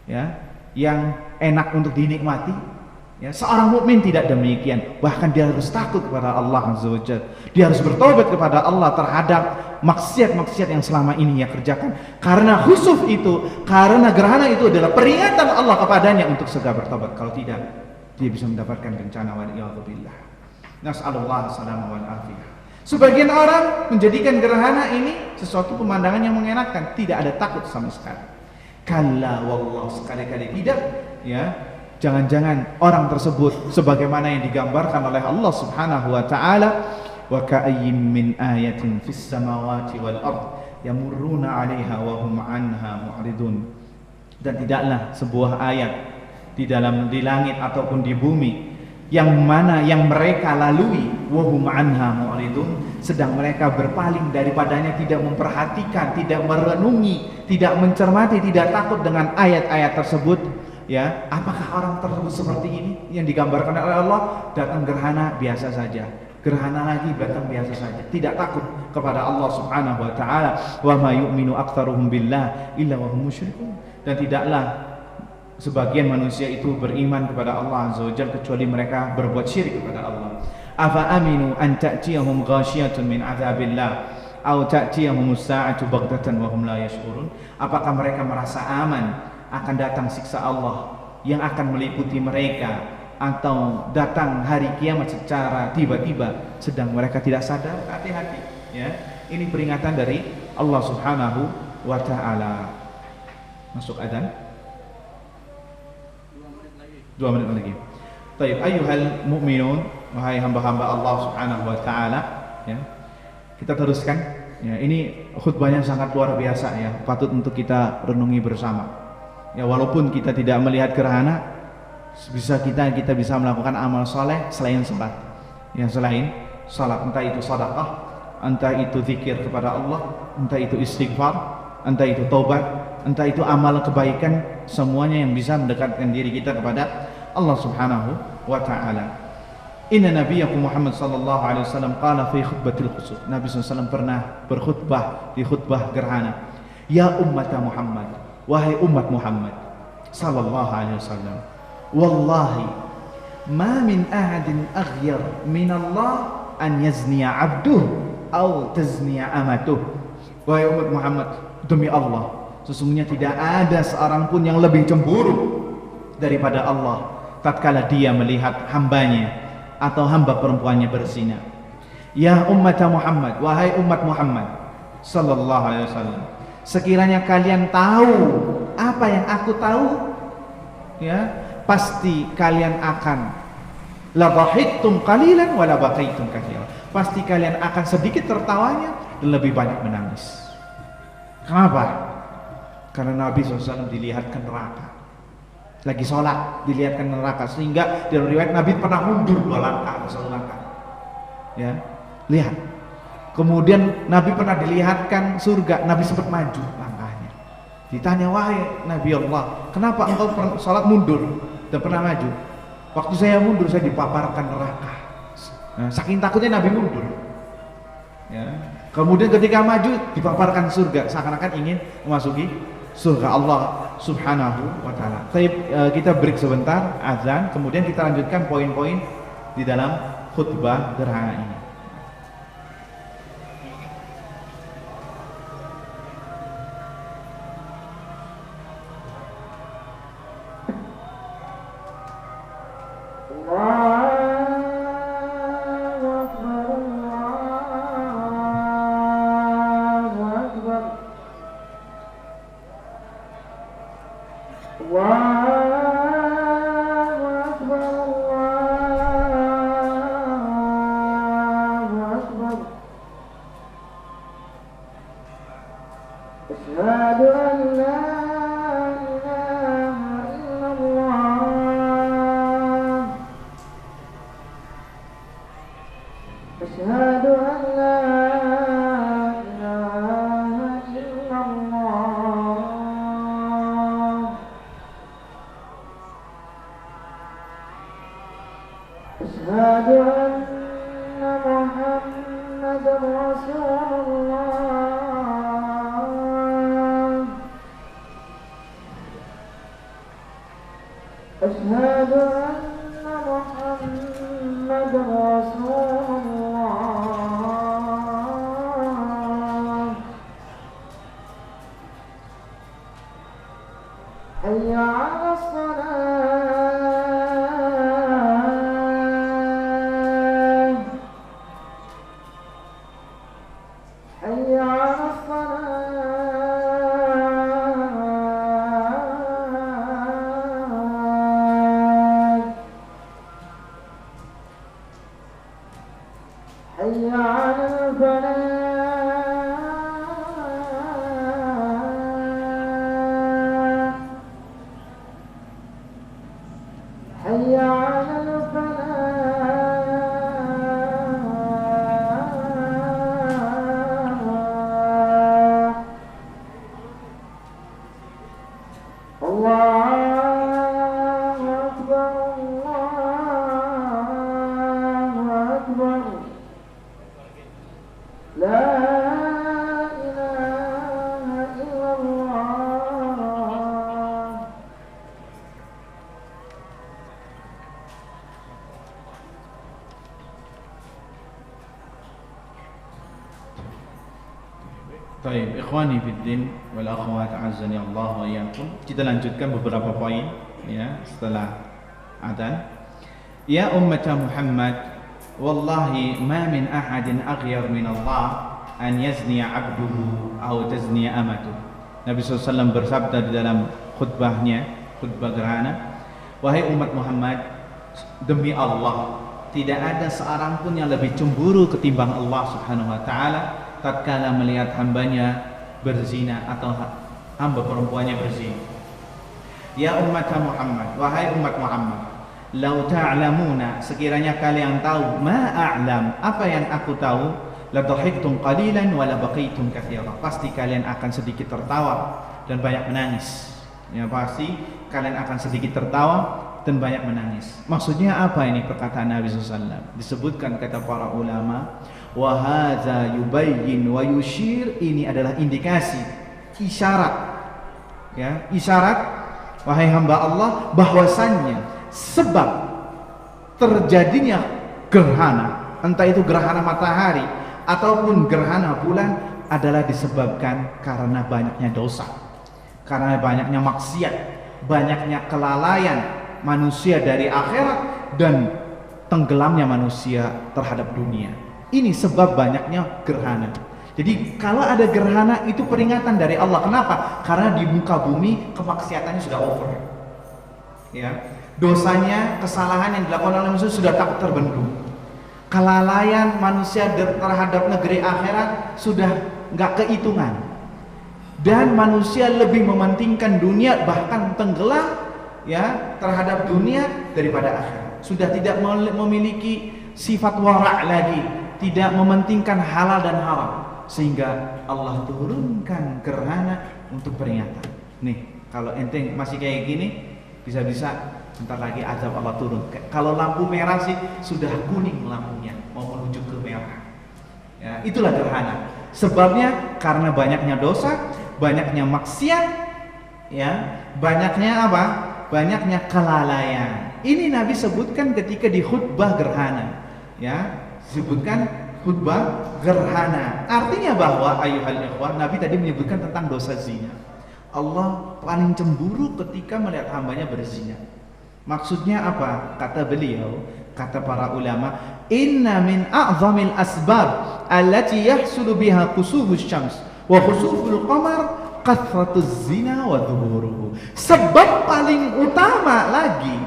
S1: ya, yang enak untuk dinikmati. Ya, seorang mukmin tidak demikian, bahkan dia harus takut kepada Allah Azza wa Jalla. Dia harus bertobat kepada Allah terhadap maksiat-maksiat yang selama ini ia kerjakan. Karena khusuf itu, karena gerhana itu adalah peringatan Allah kepadanya untuk segera bertobat. Kalau tidak, dia bisa mendapatkan bencana waliyadzubillah. Nas'alullah salamah wal afiyah. Sebagian orang menjadikan gerhana ini sesuatu pemandangan yang mengenakan, tidak ada takut sama sekali. Kalla wallah, sekali-kali tidak, ya. Jangan-jangan orang tersebut sebagaimana yang digambarkan oleh Allah Subhanahu wa taala, wa ka'ayyin min ayatin fis samawati wal ard yamurruna 'alaiha wa hum 'anha mu'ridun. Dan tidaklah sebuah ayat di langit ataupun di bumi yang mana yang mereka lalui, wa hum 'anha mu'ridun, sedang mereka berpaling daripadanya, tidak memperhatikan, tidak merenungi, tidak mencermati, tidak takut dengan ayat-ayat tersebut. Ya, apakah orang tersebut seperti ini yang digambarkan oleh Allah? Datang gerhana biasa saja, gerhana lagi datang biasa saja, tidak takut kepada Allah Subhanahu wa taala. Wa ma yu'minu aktsaruhum billah illa wa hum musyrikun. Dan tidaklah sebagian manusia itu beriman kepada Allah Azza wa Jalla kecuali mereka berbuat syirik kepada Allah. Afa aminu an ta'tiyahum ghasyiyatun min 'adzabillah aw ta'tiyahumus sa'atu baghtatan wa hum la yash'urun. Apakah mereka merasa aman akan datang siksa Allah yang akan meliputi mereka, atau datang hari kiamat secara tiba-tiba sedang mereka tidak sadar? Hati-hati, ya. Ini peringatan dari Allah Subhanahu wa taala. Masuk adzan. 2 menit lagi. Baik, ayyuhal mu'minun, wahai hamba-hamba Allah Subhanahu wa taala, ya. Kita teruskan. Ya, ini khutbahnya sangat luar biasa, ya. Patut untuk kita renungi bersama. Ya, walaupun kita tidak melihat gerhana, kita bisa melakukan amal soleh selain salat. Ya, selain salat, entah itu sedekah, entah itu zikir kepada Allah, entah itu istighfar, entah itu taubat, entah itu amal kebaikan, semuanya yang bisa mendekatkan diri kita kepada Allah Subhanahu wa taala. Inna nabiyakum Muhammad sallallahu alaihi wasallam qala fi khutbatil khusuf. Nabi SAW pernah berkhutbah di khutbah gerhana. Ya ummata Muhammad, wahai umat Muhammad sallallahu alaihi wasallam, wallahi ma min ahadin aghyar min Allah an yazniya abduh aw tazniya amatuh. Wahai umat Muhammad, demi Allah, sesungguhnya tidak ada seorang pun yang lebih cemburu daripada Allah tatkala dia melihat hambanya atau hamba perempuannya berzina. Ya umat Muhammad, wahai umat Muhammad sallallahu alaihi wasallam, sekiranya kalian tahu apa yang aku tahu, ya, pasti kalian akan la dhahiktum qalilan wa la baqaitum katsiran. Pasti kalian akan sedikit tertawanya dan lebih banyak menangis. Kenapa? Karena Nabi SAW dilihatkan neraka, lagi sholat dilihatkan neraka, sehingga dalam riwayat Nabi pernah mundur 2 langkah, 1 langkah. Ya, lihat. Kemudian Nabi pernah dilihatkan surga, Nabi sempat maju langkahnya. Ditanya, wahai Nabi Allah, kenapa engkau sholat mundur dan pernah maju? Waktu saya mundur, saya dipaparkan neraka. Nah, saking takutnya Nabi mundur. Ya. Kemudian ketika maju dipaparkan surga, seakan-akan ingin memasuki surga Allah Subhanahu wa taala. Kita break sebentar, azan, kemudian kita lanjutkan poin-poin di dalam khutbah gerhana ini. Baik, ikhwani fiddin wal akhwat azani Allah wa iyyakum. Kita lanjutkan beberapa poin ya setelah adzan. Ya ummat Muhammad, wallahi ma min ahadin aghyar min Allah an yazniya 'abduhu aw tazniya amatuh. Nabi SAW bersabda di dalam khutbahnya, khutbah gerhana, wahai umat Muhammad, demi Allah, tidak ada seorang pun yang lebih cemburu ketimbang Allah Subhanahu wa taala tatkala melihat hambanya berzina atau hamba perempuannya berzina. Ya umat Muhammad, wahai umat Muhammad, lau ta'lamuna, sekiranya kalian tahu, ma a'lam, apa yang aku tahu, la dhahiktum qalilan wa la baqaytum katsira. Pasti kalian akan sedikit tertawa dan banyak menangis. Ya, pasti kalian akan sedikit tertawa dan banyak menangis. Maksudnya apa ini perkataan Nabi SAW? Disebutkan kata para ulama, wa hadza yubayyin wa yushir, ini adalah indikasi, isyarat, ya, isyarat wahai hamba Allah bahwasannya sebab terjadinya gerhana, entah itu gerhana matahari ataupun gerhana bulan, adalah disebabkan karena banyaknya dosa, karena banyaknya maksiat, banyaknya kelalaian manusia dari akhirat dan tenggelamnya manusia terhadap dunia. Ini sebab banyaknya gerhana. Jadi kalau ada gerhana itu peringatan dari Allah. Kenapa? Karena di muka bumi kemaksiatannya sudah over. Ya, dosanya, kesalahan yang dilakukan oleh manusia sudah tak terbendung. Kelalaian manusia terhadap negeri akhirat sudah nggak kehitungan. Dan manusia lebih mementingkan dunia, bahkan tenggelam, ya, terhadap dunia daripada akhirat. Sudah tidak memiliki sifat wara' lagi, tidak mementingkan halal dan haram, sehingga Allah turunkan gerhana untuk peringatan. Nih, kalau ente masih kayak gini, bisa-bisa bentar lagi azab Allah turun. Kalau lampu merah sih sudah kuning lampunya, mau menuju ke merah. Ya, itulah gerhana. Sebabnya karena banyaknya dosa, banyaknya maksiat, ya, banyaknya apa? Banyaknya kelalaian. Ini Nabi sebutkan ketika di khutbah gerhana, ya, disebutkan khutbah gerhana. Artinya bahwa ayuhal ikhwan, Nabi tadi menyebutkan tentang dosa zina. Allah paling cemburu ketika melihat hambanya berzina. Maksudnya apa? Kata beliau, kata para ulama, inna min a'zamil asbab allati yahsulu biha khusufus syams wa khusuful qamar kathratuz zina wa dhuhuruhu. Sebab paling utama lagi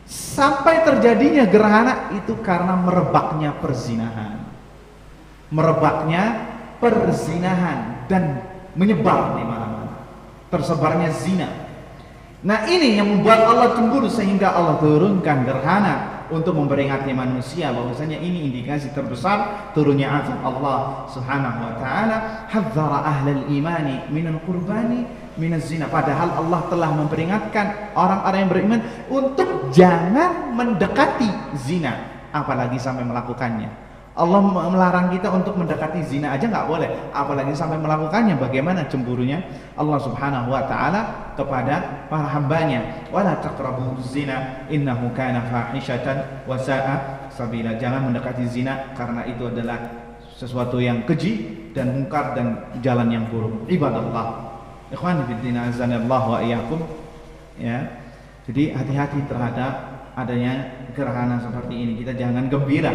S1: sampai terjadinya gerhana itu karena merebaknya perzinahan. Merebaknya perzinahan dan menyebar di mana-mana. Tersebarnya zina. Nah, ini yang membuat Allah cemburu sehingga Allah turunkan gerhana untuk memperingati manusia bahwasanya ini indikasi terbesar turunnya azab Allah Subhanahu wa taala. Hadzara ahlal imani minal qurbani minaz zina. Padahal Allah telah memperingatkan orang-orang yang beriman untuk jangan mendekati zina, apalagi sampai melakukannya. Allah melarang kita untuk mendekati zina aja nggak boleh, apalagi sampai melakukannya. Bagaimana cemburunya Allah Subhanahu wa taala kepada para hambanya. Wala taqrabuz zina innahu kana fahishatan wa sa'a sabila. Jangan mendekati zina karena itu adalah sesuatu yang keji dan mungkar dan jalan yang buruk. Ibadallah, ikhwan fillah azanallahu wa iyyakum, ya. Jadi hati-hati terhadap adanya gerhana seperti ini. Kita jangan gembira,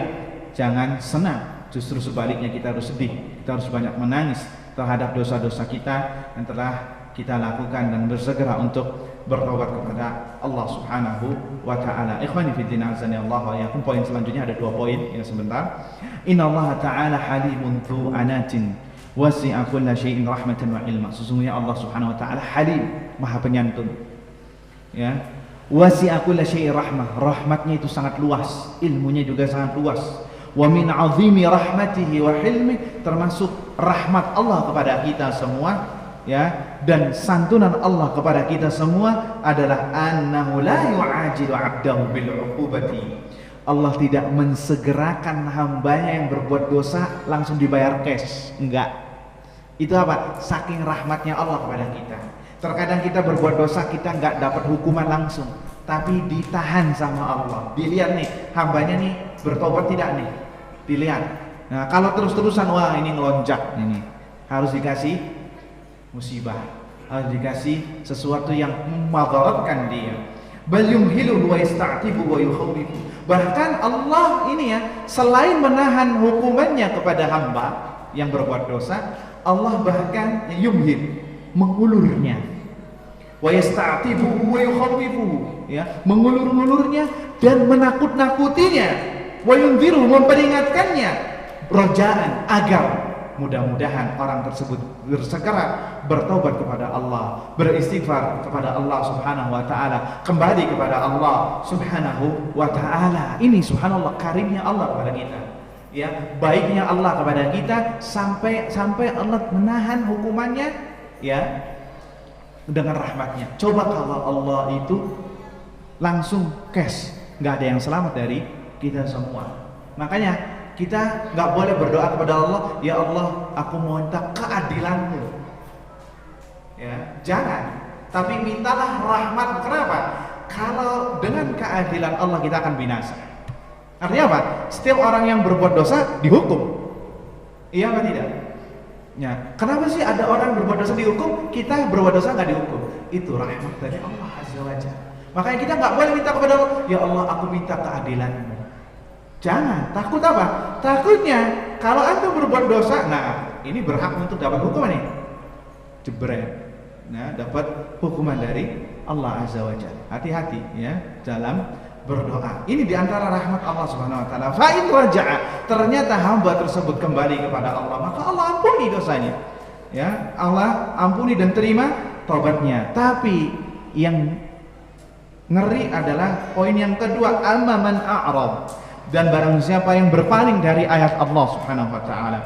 S1: jangan senang, justru sebaliknya kita harus sedih, kita harus banyak menangis terhadap dosa-dosa kita yang telah kita lakukan dan bersegera untuk bertobat kepada Allah Subhanahu wa taala. Ikhwani fi din azani Allah wa iyyakum. Poin selanjutnya ada 2 poin ya sebentar. Innallaha ta'ala halimun dzu anatin wasi'a kulla syai'in rahmatan wa ilma. Sesungguhnya Allah Subhanahu wa taala halim, maha penyantun. Ya. Wasi'a kulla syai'in rahmah. Rahmatnya itu sangat luas, ilmunya juga sangat luas. Wa min 'azimi rahmatihi wa hilmi, termasuk rahmat Allah kepada kita semua, ya, dan santunan Allah kepada kita semua adalah annahu la yu'ajilu 'abdahu bil 'uqubati. Allah tidak mensegerakan hambanya yang berbuat dosa langsung dibayar cash, enggak. Itu apa? Saking rahmatnya Allah kepada kita. Terkadang kita berbuat dosa, kita enggak dapat hukuman langsung, tapi ditahan sama Allah. Dilihat nih, hambanya nih bertobat tidak nih, dilihat. Nah, kalau terus-terusan, wah ini ngelonjak, ini harus dikasih musibah, harus dikasih sesuatu yang memadaratkan dia. Bal yumhilu wa yasta'tibu wa yukhawifu. Bahkan Allah ini ya, selain menahan hukumannya kepada hamba yang berbuat dosa, Allah bahkan yumhil, mengulurnya. Wa yasta'tibu wa yukhawifu, ya, mengulur-ulurnya dan menakut-nakutinya. Wa yunziru, memperingatkannya, rojaan, agar mudah-mudahan orang tersebut bersegera bertobat kepada Allah, beristighfar kepada Allah Subhanahu wa taala, kembali kepada Allah Subhanahu wa taala. Ini subhanallah karimnya Allah kepada kita. ya baiknya Allah kepada kita sampai Allah menahan hukumannya ya dengan rahmatnya. Coba kalau Allah itu langsung cash, nggak ada yang selamat dari kita semua. Makanya kita nggak boleh berdoa kepada Allah, ya Allah aku minta keadilanmu, ya jangan. Tapi mintalah rahmat. Kenapa? Kalau dengan keadilan Allah kita akan binasa. Artinya apa? Setiap orang yang berbuat dosa dihukum. Iya apa tidak? Ya. Kenapa sih ada orang berbuat dosa dihukum, kita berbuat dosa nggak dihukum? Itu rahmat dari Allah Azza wa Jalla. Makanya kita nggak boleh minta kepada Allah, ya Allah aku minta keadilanmu. Jangan. Takut apa? Takutnya kalau Anda berbuat dosa, nah ini berhak untuk dapat hukuman nih. Jebret. Nah, dapat hukuman dari Allah Azza wa Jalla. Hati-hati ya dalam berdoa. Ini diantara rahmat Allah Subhanahu wa taala. Fa in raja'a, ternyata hamba tersebut kembali kepada Allah, maka Allah ampuni dosanya. Ya, Allah ampuni dan terima taubatnya. Tapi yang ngeri adalah poin yang kedua, amma man a'rad, dan barang siapa yang berpaling dari ayat Allah Subhanahu wa taala.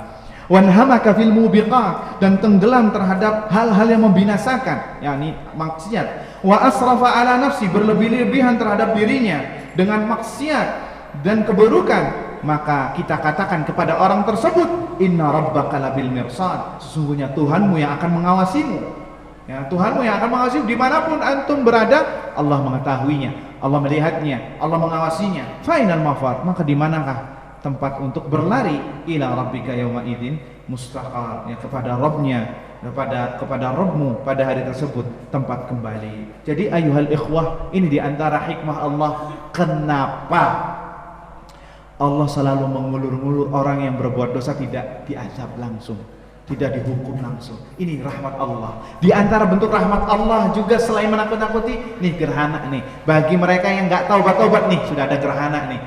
S1: Wanhamaka fil mubiqat, dan tenggelam terhadap hal-hal yang membinasakan, yakni maksiat. Wa asrafa ala nafsi, berlebih-lebihan terhadap dirinya dengan maksiat dan keburukan, maka kita katakan kepada orang tersebut, inna rabbaka labil mirsad, sesungguhnya Tuhanmu yang akan mengawasimu. Ya, Tuhanmu yang akan mengawasimu dimanapun antum berada, Allah mengetahuinya, Allah melihatnya, Allah mengawasinya. Fainal mafar, maka dimanakah tempat untuk berlari? Ila rabbika yauma idzin mustaqar, ya kepada Rabbnya, kepada Rabbmu pada hari tersebut tempat kembali. Jadi ayuhal ikhwah, ini diantara hikmah Allah kenapa Allah selalu mengulur-ngulur orang yang berbuat dosa tidak diazab langsung, tidak dihukum langsung. Ini rahmat Allah. Di antara bentuk rahmat Allah juga selain menakut-nakuti, nih gerhana nih, bagi mereka yang nggak taubat-taubat nih, sudah ada gerhana nih.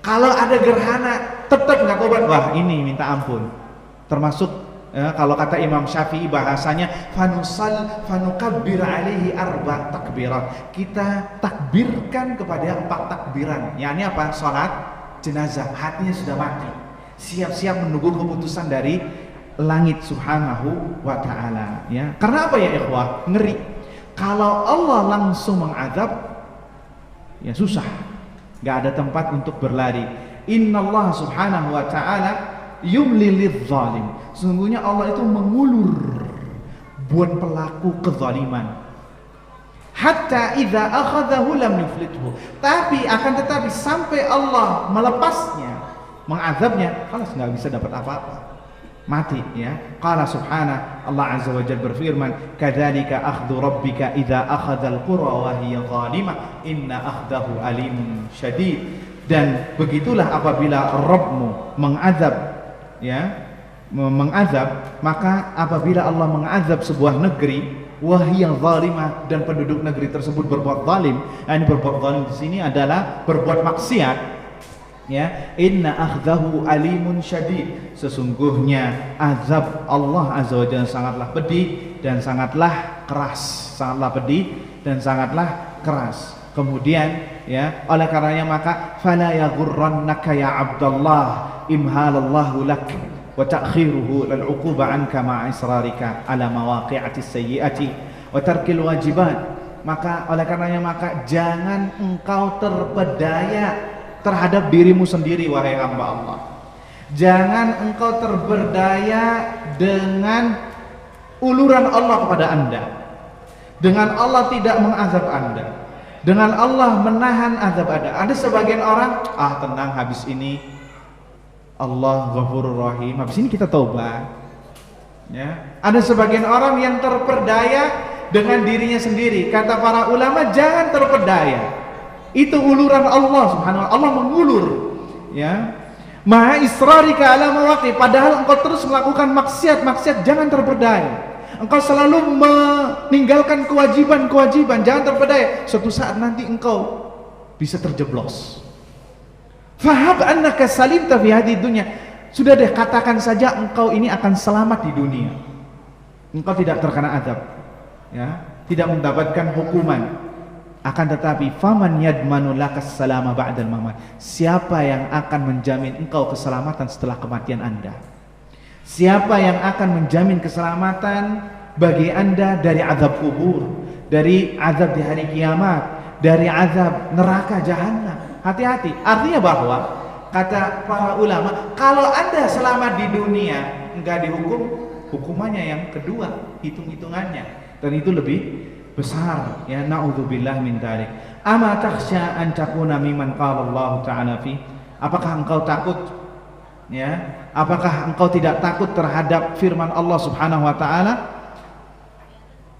S1: Kalau ada gerhana tetap nggak taubat, wah ini minta ampun. Termasuk ya, kalau kata Imam Syafi'i bahasanya fanukabbir alaihi arba takbirat, kita takbirkan kepada 4 takbiran. Yakni apa? Salat jenazah, hatinya sudah mati, siap-siap menunggu keputusan dari langit Subhanahu wa ta'ala. Ya, karena apa ya ikhwah? Ngeri. Kalau Allah langsung mengadab, ya susah, nggak ada tempat untuk berlari. Innallaha Subhanahu wa ta'ala yumli lidzalim, sesungguhnya Allah itu mengulur buat pelaku kezaliman. Hatta idza akhadhahu lam yuflithu, tapi akan tetapi sampai Allah melepasnya, mengazabnya, kalau nggak bisa dapat apa-apa, mati ya. Qala subhana, Allah azza wa jalla berfirman, kadzalika akhdhu rabbika idza akhadzal qura wa hiya zalimah inna akhdahu alimun syadid. Dan begitulah apabila Rabbmu mengazab, ya mengazab, maka apabila Allah mengazab sebuah negeri wahiyah zalimah, dan penduduk negeri tersebut berbuat zalim. Ini berbuat zalim di sini adalah berbuat maksiat, ya. Inna akhdahu alimun syadid, sesungguhnya azab Allah azza wa jalla sangatlah pedih dan sangatlah keras, sangatlah pedih dan sangatlah keras. Kemudian ya, oleh karenanya maka fala yaghurrannaka ya abdallah imhalallahu lak wa ta'khiruhu lal 'uquba 'anka ma'a israrika ala mawaqi'ati sayyi'ati wa tarkil wajibat. Maka oleh karenanya maka jangan engkau terpedaya terhadap dirimu sendiri wahai hamba Allah. Jangan engkau terberdaya dengan uluran Allah kepada Anda. Dengan Allah tidak mengazab Anda, dengan Allah menahan azab Anda. Ada sebagian orang, tenang, habis ini Allah Ghafurur Rahim, habis ini kita taubat. Ya. Ada sebagian orang yang terperdaya dengan dirinya sendiri. Kata para ulama, jangan terpedaya. Itu uluran Allah Subhanahu wa ta'ala. Allah mengulur, ya. Ma'a israrika ala mawaqi, padahal engkau terus melakukan maksiat, jangan terpedaya. Engkau selalu meninggalkan kewajiban, jangan terpedaya. Suatu saat nanti engkau bisa terjeblos. Fahab annaka salimta fi hadhihi dunya. Sudah deh, katakan saja engkau ini akan selamat di dunia. Engkau tidak terkena azab, ya, tidak mendapatkan hukuman, Akan tetapi faman yadmanu lakas salama ba'dal mamat. Siapa yang akan menjamin engkau keselamatan setelah kematian Anda? Siapa yang akan menjamin keselamatan bagi Anda dari azab kubur, dari azab di hari kiamat, dari azab neraka jahanam? Hati-hati. Artinya bahwa kata para ulama, kalau Anda selamat di dunia enggak dihukum, hukumannya yang kedua, hitung-hitungannya, dan itu lebih besar, ya, naudzubillah min dzalik. Ama takhsha an takuna mimman qala Allah Ta'ala fi? Apakah engkau takut, ya? Apakah engkau tidak takut terhadap firman Allah Subhanahu wa taala?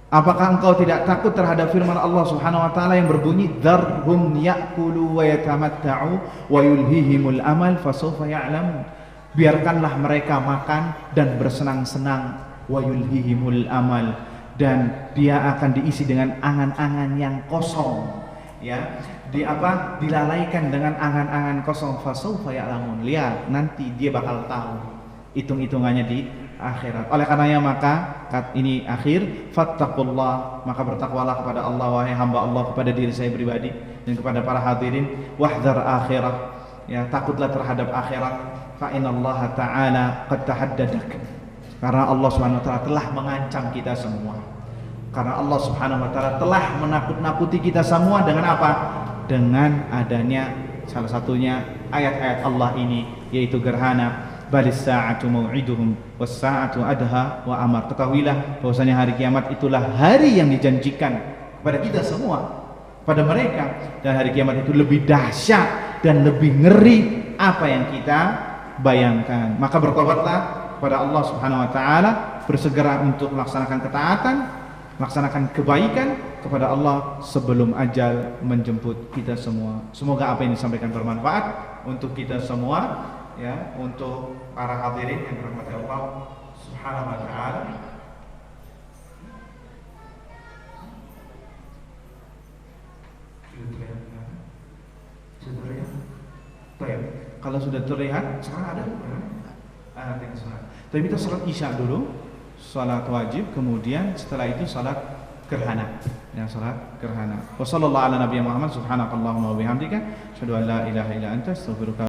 S1: Apakah engkau tidak takut terhadap firman Allah Subhanahu wa taala yang berbunyi dzarhum ya'kulu wa yatamatta'u wa yulhihimul amal fasawfa ya'lamun? Biarkanlah mereka makan dan bersenang-senang, wa yulhihimul amal, dan dia akan diisi dengan angan-angan yang kosong, ya, dilalaikan dengan angan-angan kosong. Fasawfa ya'lamun, lihat nanti dia bakal tahu hitung-hitungannya di akhirat. Oleh karenanya maka ini akhir, fattaqullah, maka bertakwalah kepada Allah wahai hamba Allah, kepada diri saya pribadi dan kepada para hadirin, wahdhar akhirat, ya, takutlah terhadap akhirat. Fa innallaha ta'ala qad tahaddadak, karena Allah Subhanahu wa taala telah mengancam kita semua. Karena Allah Subhanahu wa taala telah menakut-nakuti kita semua dengan apa? Dengan adanya salah satunya ayat-ayat Allah ini, yaitu gerhana. Balis sa'atu mau'iduhum was sa'atu adha wa amar. Ketahuilah bahwasanya hari kiamat itulah hari yang dijanjikan kepada kita semua, pada mereka, dan hari kiamat itu lebih dahsyat dan lebih ngeri apa yang kita bayangkan. Maka bertobatlah kepada Allah Subhanahu wa taala, bersegera untuk melaksanakan ketaatan, melaksanakan kebaikan kepada Allah sebelum ajal menjemput kita semua. Semoga apa yang disampaikan bermanfaat untuk kita semua, ya, untuk para hadirin yang dirahmati Allah Subhanahu wa taala. Baik, kalau sudah terlihat sekarang ada yang salat. Tapi kita salat Isya dulu, salat wajib, kemudian setelah itu salat gerhana, ya, salat gerhana. Wassallallahu ala nabiyina Muhammad, subhanakallahumma wa bihamdika, asyhadu an la ilaha illa anta, astaghfiruka